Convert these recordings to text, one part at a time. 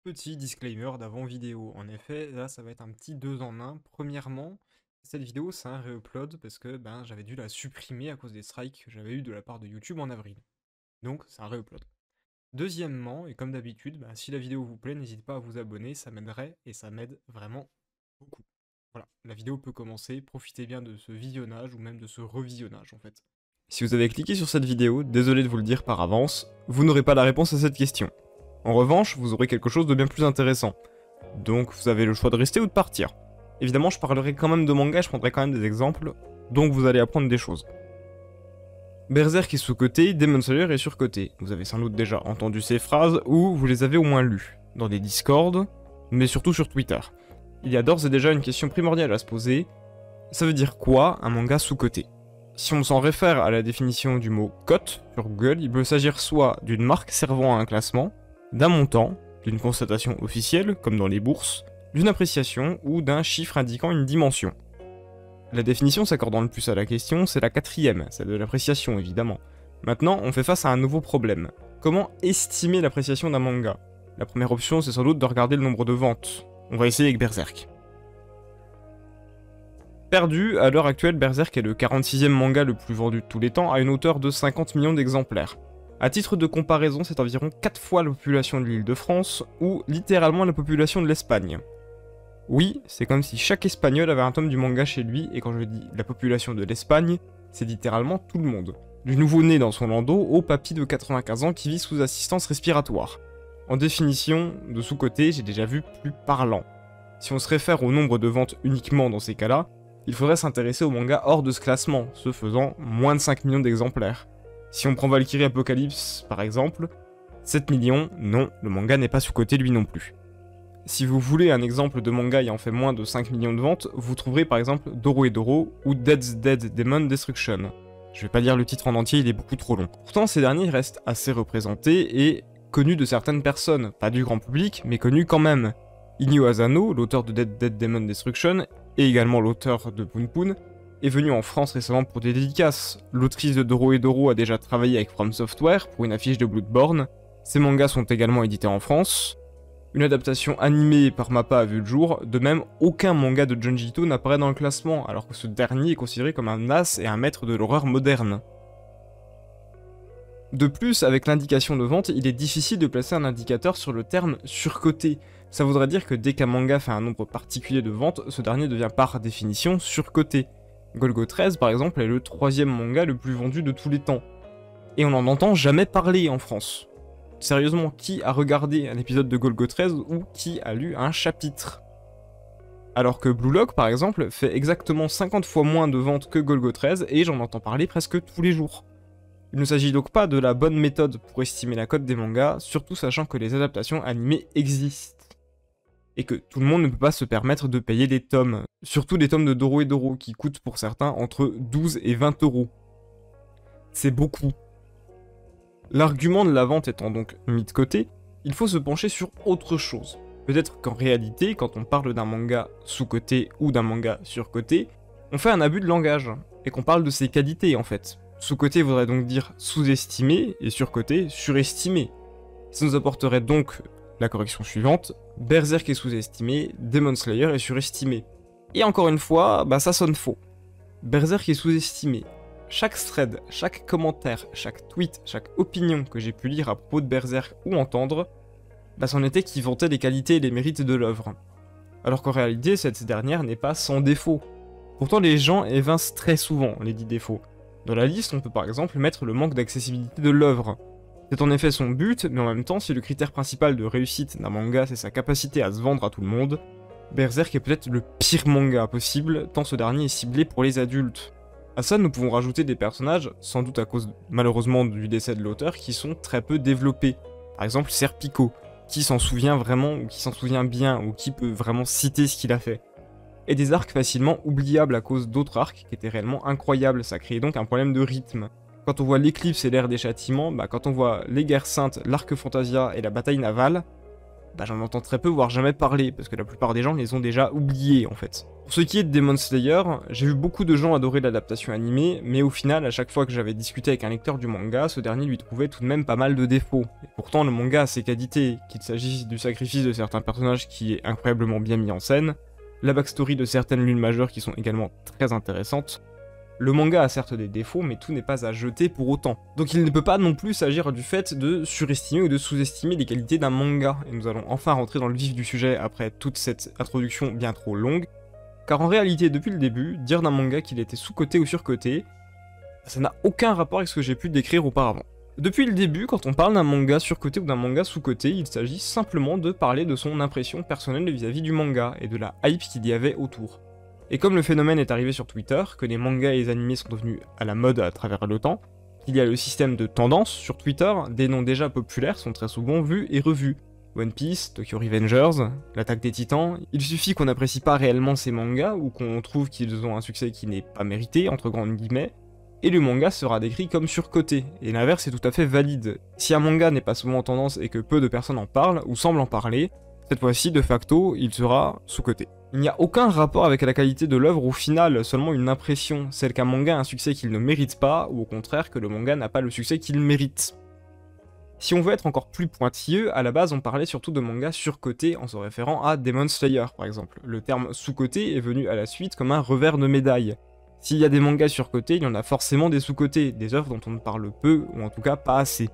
Petit disclaimer d'avant vidéo. En effet, là, ça va être un petit 2 en 1. Premièrement, cette vidéo, c'est un réupload parce que j'avais dû la supprimer à cause des strikes que j'avais eu de la part de YouTube en avril. Donc, c'est un réupload. Deuxièmement, et comme d'habitude, si la vidéo vous plaît, n'hésitez pas à vous abonner, ça m'aiderait et ça m'aide vraiment beaucoup. Voilà, la vidéo peut commencer, profitez bien de ce visionnage ou même de ce revisionnage en fait. Si vous avez cliqué sur cette vidéo, désolé de vous le dire par avance, vous n'aurez pas la réponse à cette question. En revanche, vous aurez quelque chose de bien plus intéressant. Donc vous avez le choix de rester ou de partir. Évidemment, je parlerai quand même de manga, je prendrai quand même des exemples, donc vous allez apprendre des choses. Berserk est sous-coté, Demon Slayer est surcoté. Vous avez sans doute déjà entendu ces phrases, ou vous les avez au moins lues, dans des discords, mais surtout sur Twitter. Il y a d'ores et déjà une question primordiale à se poser. Ça veut dire quoi un manga sous-coté? Si on s'en réfère à la définition du mot cote sur Google, il peut s'agir soit d'une marque servant à un classement, d'un montant, d'une constatation officielle, comme dans les bourses, d'une appréciation ou d'un chiffre indiquant une dimension. La définition s'accordant le plus à la question, c'est la quatrième, celle de l'appréciation évidemment. Maintenant, on fait face à un nouveau problème. Comment estimer l'appréciation d'un manga? La première option, c'est sans doute de regarder le nombre de ventes. On va essayer avec Berserk. Perdu, à l'heure actuelle, Berserk est le 46e manga le plus vendu de tous les temps à une hauteur de 50 millions d'exemplaires. A titre de comparaison, c'est environ 4 fois la population de l'Île-de-France, ou littéralement la population de l'Espagne. Oui, c'est comme si chaque Espagnol avait un tome du manga chez lui, et quand je dis la population de l'Espagne, c'est littéralement tout le monde. Du nouveau-né dans son landau au papy de 95 ans qui vit sous assistance respiratoire. En définition, de sous-côté, j'ai déjà vu plus parlant. Si on se réfère au nombre de ventes uniquement dans ces cas-là, il faudrait s'intéresser aux mangas hors de ce classement, ce faisant moins de 5 millions d'exemplaires. Si on prend Valkyrie Apocalypse par exemple, 7 millions, non, le manga n'est pas sous-coté lui non plus. Si vous voulez un exemple de manga ayant fait moins de 5 millions de ventes, vous trouverez par exemple Doro ou Dead's Dead Demon Destruction. Je vais pas lire le titre en entier, il est beaucoup trop long. Pourtant ces derniers restent assez représentés et connus de certaines personnes, pas du grand public, mais connus quand même. Inyo Asano, l'auteur de Dead Demon Destruction, et également l'auteur de Poon Poon, est venu en France récemment pour des dédicaces. L'autrice de Doro a déjà travaillé avec From Software pour une affiche de Bloodborne. Ses mangas sont également édités en France. Une adaptation animée par Mappa a vu le jour, de même aucun manga de Junji Ito n'apparaît dans le classement, alors que ce dernier est considéré comme un as et un maître de l'horreur moderne. De plus, avec l'indication de vente, il est difficile de placer un indicateur sur le terme surcoté. Ça voudrait dire que dès qu'un manga fait un nombre particulier de ventes, ce dernier devient par définition surcoté. Golgo 13 par exemple est le 3e manga le plus vendu de tous les temps. Et on n'en entend jamais parler en France. Sérieusement, qui a regardé un épisode de Golgo 13 ou qui a lu un chapitre? Alors que Blue Lock par exemple fait exactement 50 fois moins de ventes que Golgo 13 et j'en entends parler presque tous les jours. Il ne s'agit donc pas de la bonne méthode pour estimer la cote des mangas, surtout sachant que les adaptations animées existent. Et que tout le monde ne peut pas se permettre de payer des tomes, surtout des tomes de Doro qui coûtent pour certains entre 12 et 20 euros. C'est beaucoup. L'argument de la vente étant donc mis de côté, il faut se pencher sur autre chose. Peut-être qu'en réalité, quand on parle d'un manga sous-coté ou d'un manga sur-coté, on fait un abus de langage, et qu'on parle de ses qualités en fait. Sous-coté voudrait donc dire sous-estimé, et sur-coté, surestimé. Ça nous apporterait donc la correction suivante, Berserk est sous-estimé, Demon Slayer est surestimé. Et encore une fois, ça sonne faux. Berserk est sous-estimé. Chaque thread, chaque commentaire, chaque tweet, chaque opinion que j'ai pu lire à propos de Berserk ou entendre, c'en était qui vantait les qualités et les mérites de l'œuvre. Alors qu'en réalité, cette dernière n'est pas sans défaut. Pourtant les gens évincent très souvent les 10 défauts. Dans la liste, on peut par exemple mettre le manque d'accessibilité de l'œuvre. C'est en effet son but, mais en même temps, si le critère principal de réussite d'un manga c'est sa capacité à se vendre à tout le monde, Berserk est peut-être le pire manga possible, tant ce dernier est ciblé pour les adultes. À ça, nous pouvons rajouter des personnages, sans doute à cause malheureusement du décès de l'auteur, qui sont très peu développés. Par exemple Serpico, qui s'en souvient vraiment, ou qui s'en souvient bien, ou qui peut vraiment citer ce qu'il a fait. Et des arcs facilement oubliables à cause d'autres arcs qui étaient réellement incroyables, ça crée donc un problème de rythme. Quand on voit l'éclipse et l'ère des châtiments, quand on voit les guerres saintes, l'arc Fantasia et la bataille navale, j'en entends très peu, voire jamais parler, parce que la plupart des gens les ont déjà oubliés en fait. Pour ce qui est de Demon Slayer, j'ai vu beaucoup de gens adorer l'adaptation animée, mais au final, à chaque fois que j'avais discuté avec un lecteur du manga, ce dernier lui trouvait tout de même pas mal de défauts. Et pourtant, le manga a ses qualités, qu'il s'agisse du sacrifice de certains personnages qui est incroyablement bien mis en scène, la backstory de certaines lunes majeures qui sont également très intéressantes. Le manga a certes des défauts, mais tout n'est pas à jeter pour autant. Donc il ne peut pas non plus s'agir du fait de surestimer ou de sous-estimer les qualités d'un manga. Et nous allons enfin rentrer dans le vif du sujet après toute cette introduction bien trop longue. Car en réalité, depuis le début, dire d'un manga qu'il était sous-coté ou surcoté, ça n'a aucun rapport avec ce que j'ai pu décrire auparavant. Depuis le début, quand on parle d'un manga surcoté ou d'un manga sous-coté, il s'agit simplement de parler de son impression personnelle vis-à-vis du manga et de la hype qu'il y avait autour. Et comme le phénomène est arrivé sur Twitter, que les mangas et les animés sont devenus à la mode à travers le temps, qu'il y a le système de tendance sur Twitter, des noms déjà populaires sont très souvent vus et revus. One Piece, Tokyo Revengers, l'Attaque des Titans, il suffit qu'on n'apprécie pas réellement ces mangas ou qu'on trouve qu'ils ont un succès qui n'est pas mérité, entre grandes guillemets, et le manga sera décrit comme surcoté, et l'inverse est tout à fait valide. Si un manga n'est pas souvent en tendance et que peu de personnes en parlent, ou semblent en parler, cette fois-ci, de facto, il sera sous-coté. Il n'y a aucun rapport avec la qualité de l'œuvre au final, seulement une impression, celle qu'un manga a un succès qu'il ne mérite pas, ou au contraire que le manga n'a pas le succès qu'il mérite. Si on veut être encore plus pointilleux, à la base on parlait surtout de mangas surcotés en se référant à Demon Slayer par exemple. Le terme sous-coté est venu à la suite comme un revers de médaille. S'il y a des mangas surcotés, il y en a forcément des sous-cotés, des œuvres dont on ne parle peu, ou en tout cas pas assez.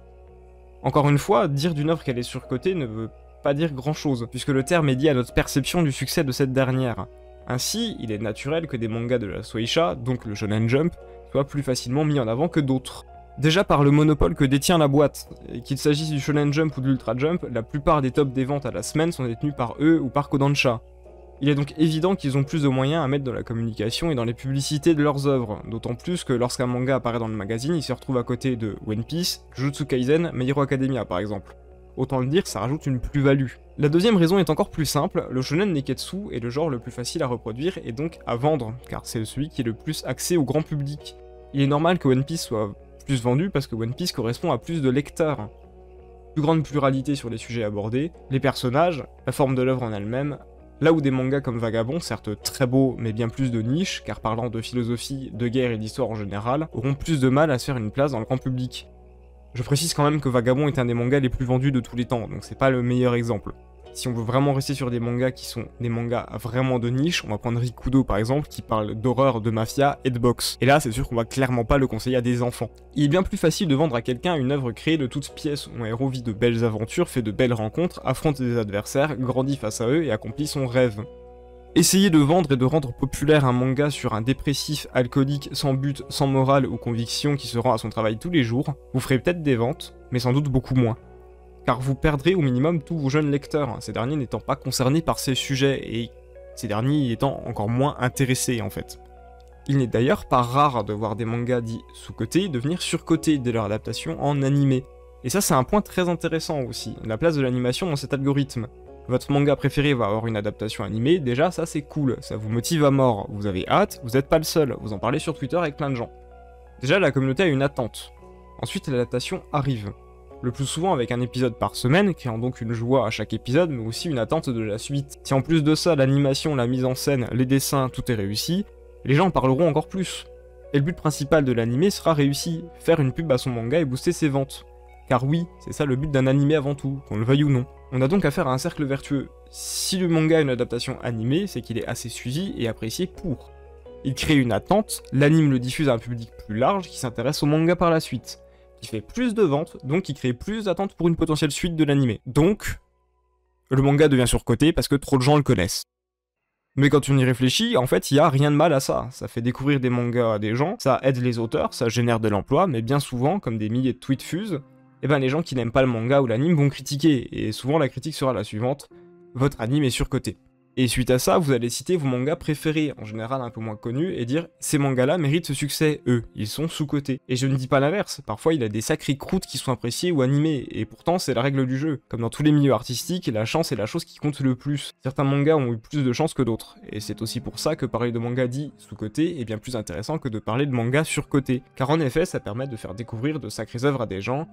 Encore une fois, dire d'une œuvre qu'elle est surcotée ne veut pas dire grand chose, puisque le terme est lié à notre perception du succès de cette dernière. Ainsi, il est naturel que des mangas de la Shueisha, donc le Shonen Jump, soient plus facilement mis en avant que d'autres. Déjà par le monopole que détient la boîte, et qu'il s'agisse du Shonen Jump ou de l'Ultra Jump, la plupart des tops des ventes à la semaine sont détenus par eux ou par Kodansha. Il est donc évident qu'ils ont plus de moyens à mettre dans la communication et dans les publicités de leurs œuvres, d'autant plus que lorsqu'un manga apparaît dans le magazine, il se retrouve à côté de One Piece, Jujutsu Kaisen, My Hero Academia par exemple. Autant le dire, ça rajoute une plus-value. La deuxième raison est encore plus simple, le shonen neketsu est le genre le plus facile à reproduire et donc à vendre, car c'est celui qui est le plus axé au grand public. Il est normal que One Piece soit plus vendu parce que One Piece correspond à plus de lecteurs. Plus grande pluralité sur les sujets abordés, les personnages, la forme de l'œuvre en elle-même, là où des mangas comme Vagabond, certes très beaux mais bien plus de niche, car parlant de philosophie, de guerre et d'histoire en général, auront plus de mal à se faire une place dans le grand public. Je précise quand même que Vagabond est un des mangas les plus vendus de tous les temps, donc c'est pas le meilleur exemple. Si on veut vraiment rester sur des mangas qui sont des mangas vraiment de niche, on va prendre Rikudo par exemple, qui parle d'horreur, de mafia et de boxe. Et là, c'est sûr qu'on va clairement pas le conseiller à des enfants. Il est bien plus facile de vendre à quelqu'un une œuvre créée de toutes pièces où un héros vit de belles aventures, fait de belles rencontres, affronte des adversaires, grandit face à eux et accomplit son rêve. Essayez de vendre et de rendre populaire un manga sur un dépressif, alcoolique, sans but, sans morale ou conviction qui se rend à son travail tous les jours, vous ferez peut-être des ventes, mais sans doute beaucoup moins. Car vous perdrez au minimum tous vos jeunes lecteurs, ces derniers n'étant pas concernés par ces sujets, et ces derniers y étant encore moins intéressés en fait. Il n'est d'ailleurs pas rare de voir des mangas dits sous-cotés devenir surcotés dès leur adaptation en animé. Et ça c'est un point très intéressant aussi, la place de l'animation dans cet algorithme. Votre manga préféré va avoir une adaptation animée, déjà ça c'est cool, ça vous motive à mort, vous avez hâte, vous n'êtes pas le seul, vous en parlez sur Twitter avec plein de gens. Déjà la communauté a une attente. Ensuite l'adaptation arrive. Le plus souvent avec un épisode par semaine, créant donc une joie à chaque épisode, mais aussi une attente de la suite. Si en plus de ça, l'animation, la mise en scène, les dessins, tout est réussi, les gens en parleront encore plus. Et le but principal de l'animé sera réussi, faire une pub à son manga et booster ses ventes. Car oui, c'est ça le but d'un animé avant tout, qu'on le veuille ou non. On a donc affaire à un cercle vertueux. Si le manga a une adaptation animée, c'est qu'il est assez suivi et apprécié pour. Il crée une attente, l'anime le diffuse à un public plus large qui s'intéresse au manga par la suite, qui fait plus de ventes, donc qui crée plus d'attentes pour une potentielle suite de l'animé. Donc, le manga devient surcoté parce que trop de gens le connaissent. Mais quand on y réfléchit, en fait, il y a rien de mal à ça. Ça fait découvrir des mangas à des gens, ça aide les auteurs, ça génère de l'emploi, mais bien souvent, comme des milliers de tweets fusent, eh ben les gens qui n'aiment pas le manga ou l'anime vont critiquer, et souvent la critique sera la suivante, votre anime est surcoté. Et suite à ça, vous allez citer vos mangas préférés, en général un peu moins connus, et dire ces mangas-là méritent ce succès, eux, ils sont sous-cotés. Et je ne dis pas l'inverse, parfois il y a des sacrées croûtes qui sont appréciées ou animées, et pourtant c'est la règle du jeu. Comme dans tous les milieux artistiques, la chance est la chose qui compte le plus. Certains mangas ont eu plus de chance que d'autres, et c'est aussi pour ça que parler de mangas dits sous-cotés est bien plus intéressant que de parler de mangas surcotés. Car en effet, ça permet de faire découvrir de sacrées œuvres à des gens.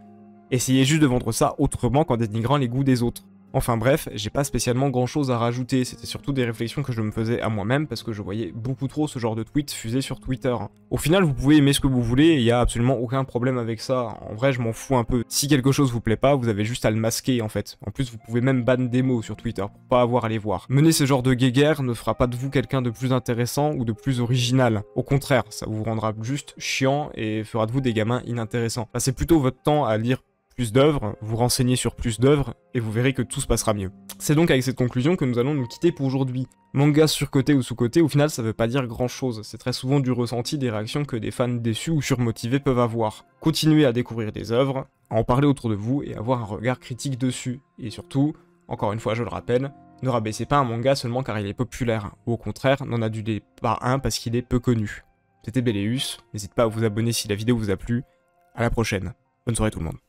Essayez juste de vendre ça autrement qu'en dénigrant les goûts des autres. Enfin bref, j'ai pas spécialement grand chose à rajouter, c'était surtout des réflexions que je me faisais à moi-même parce que je voyais beaucoup trop ce genre de tweets fusés sur Twitter. Au final, vous pouvez aimer ce que vous voulez et il y a absolument aucun problème avec ça. En vrai, je m'en fous un peu. Si quelque chose vous plaît pas, vous avez juste à le masquer en fait. En plus, vous pouvez même ban des mots sur Twitter pour pas avoir à les voir. Mener ce genre de guéguerre ne fera pas de vous quelqu'un de plus intéressant ou de plus original. Au contraire, ça vous rendra juste chiant et fera de vous des gamins inintéressants. Passez plutôt votre temps à lire plus d'œuvres, vous renseigner sur plus d'œuvres, et vous verrez que tout se passera mieux. C'est donc avec cette conclusion que nous allons nous quitter pour aujourd'hui. Manga surcoté ou sous-coté, au final ça veut pas dire grand chose, c'est très souvent du ressenti des réactions que des fans déçus ou surmotivés peuvent avoir. Continuez à découvrir des œuvres, à en parler autour de vous et avoir un regard critique dessus. Et surtout, encore une fois je le rappelle, ne rabaissez pas un manga seulement car il est populaire, ou au contraire, n'en adulez pas un parce qu'il est peu connu. C'était Béléus, n'hésitez pas à vous abonner si la vidéo vous a plu, à la prochaine. Bonne soirée tout le monde.